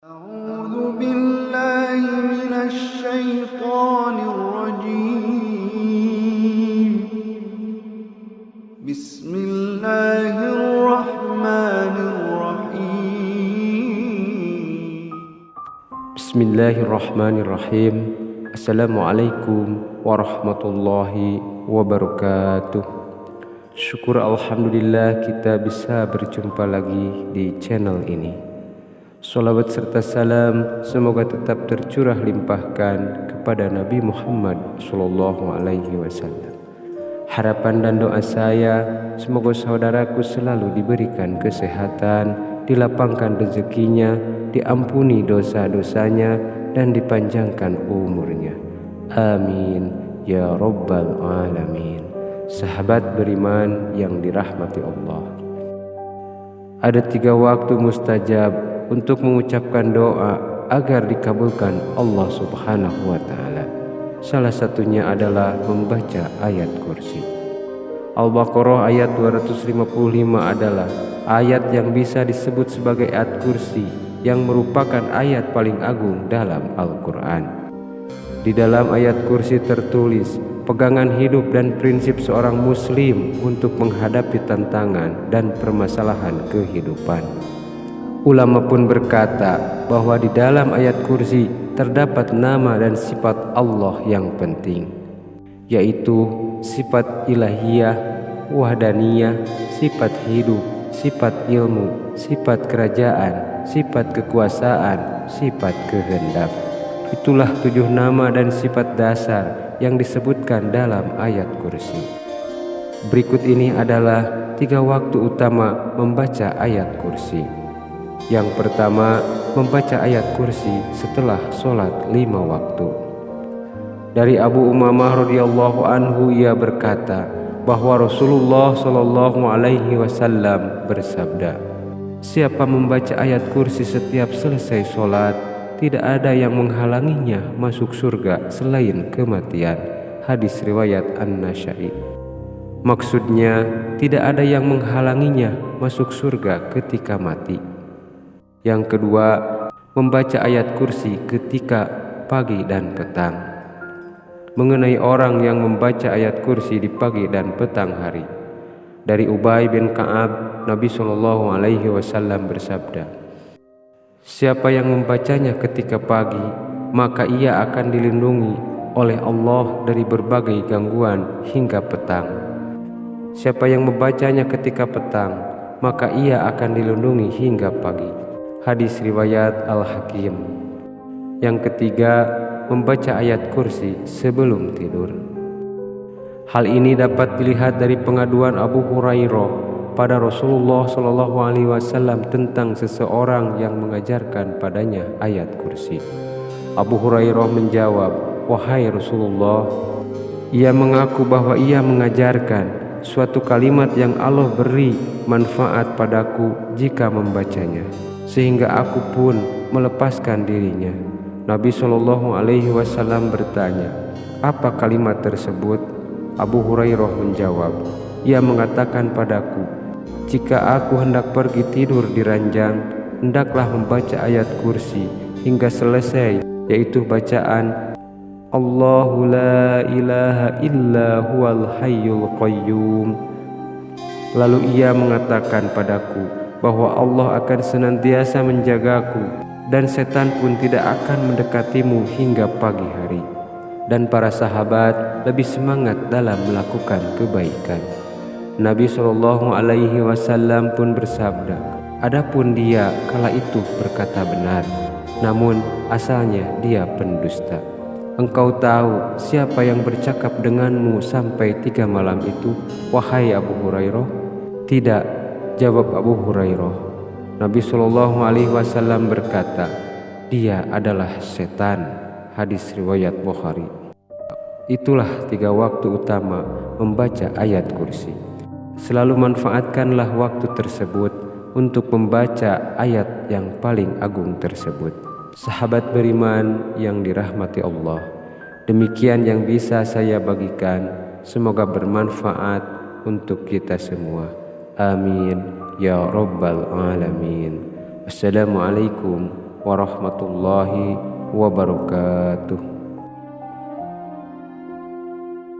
أعوذ بالله من الشيطان الرجيم بسم الله الرحمن الرحيم Bismillahirrahmanirrahim. Assalamualaikum warahmatullahi wabarakatuh. Syukur alhamdulillah kita bisa berjumpa lagi di channel ini. Salawat serta salam semoga tetap tercurah limpahkan kepada Nabi Muhammad SAW. Harapan dan doa saya semoga saudaraku selalu diberikan kesehatan, dilapangkan rezekinya, diampuni dosa-dosanya, dan dipanjangkan umurnya. Amin ya rabbal alamin. Sahabat beriman yang dirahmati Allah, ada 3 waktu mustajab untuk mengucapkan doa agar dikabulkan Allah Subhanahu wa Ta'ala. Salah satunya adalah membaca ayat kursi. Al-Baqarah ayat 255 adalah ayat yang bisa disebut sebagai ayat kursi, yang merupakan ayat paling agung dalam Al-Quran. Di dalam ayat kursi tertulis pegangan hidup dan prinsip seorang muslim untuk menghadapi tantangan dan permasalahan kehidupan. Ulama pun berkata bahwa di dalam ayat kursi terdapat nama dan sifat Allah yang penting, yaitu sifat ilahiyah, wahdaniyah, sifat hidup, sifat ilmu, sifat kerajaan, sifat kekuasaan, sifat kehendak. Itulah 7 nama dan sifat dasar yang disebutkan dalam ayat kursi. Berikut ini adalah 3 waktu utama membaca ayat kursi. Yang pertama, membaca ayat kursi setelah sholat 5 waktu. Dari Abu Umamah radhiyallahu anhu, ia berkata bahwa Rasulullah sallallahu alaihi wasallam bersabda, siapa membaca ayat kursi setiap selesai sholat, tidak ada yang menghalanginya masuk surga selain kematian. Hadis riwayat An-Nasa'i. Maksudnya, tidak ada yang menghalanginya masuk surga ketika mati. Yang kedua, membaca ayat kursi ketika pagi dan petang. Mengenai orang yang membaca ayat kursi di pagi dan petang hari, dari Ubay bin Ka'ab, Nabi SAW bersabda, siapa yang membacanya ketika pagi, maka ia akan dilindungi oleh Allah dari berbagai gangguan hingga petang. Siapa yang membacanya ketika petang, maka ia akan dilindungi hingga pagi. Hadis riwayat Al-Hakim. Yang ketiga, membaca ayat kursi sebelum tidur. Hal ini dapat dilihat dari pengaduan Abu Hurairah pada Rasulullah SAW tentang seseorang yang mengajarkan padanya ayat kursi. Abu Hurairah menjawab, wahai Rasulullah, ia mengaku bahwa ia mengajarkan suatu kalimat yang Allah beri manfaat padaku jika membacanya, sehingga aku pun melepaskan dirinya. Nabi SAW bertanya, apa kalimat tersebut? Abu Hurairah menjawab, ia mengatakan padaku, jika aku hendak pergi tidur di ranjang, hendaklah membaca ayat kursi hingga selesai, yaitu bacaan Allahu la ilaha illa huwal hayyul qayyum. Lalu ia mengatakan padaku bahwa Allah akan senantiasa menjagaku dan setan pun tidak akan mendekatimu hingga pagi hari. Dan para sahabat lebih semangat dalam melakukan kebaikan. Nabi SAW pun bersabda, adapun dia kala itu berkata benar, namun asalnya dia pendusta. Engkau tahu siapa yang bercakap denganmu sampai 3 malam itu, wahai Abu Hurairah? Tidak, jawab Abu Hurairah. Nabi SAW berkata, dia adalah setan. Hadis riwayat Bukhari. Itulah 3 waktu utama membaca ayat kursi. Selalu manfaatkanlah waktu tersebut untuk membaca ayat yang paling agung tersebut. Sahabat beriman yang dirahmati Allah, demikian yang bisa saya bagikan. Semoga bermanfaat untuk kita semua. Amin ya rabbal alamin. Assalamualaikum warahmatullahi wabarakatuh.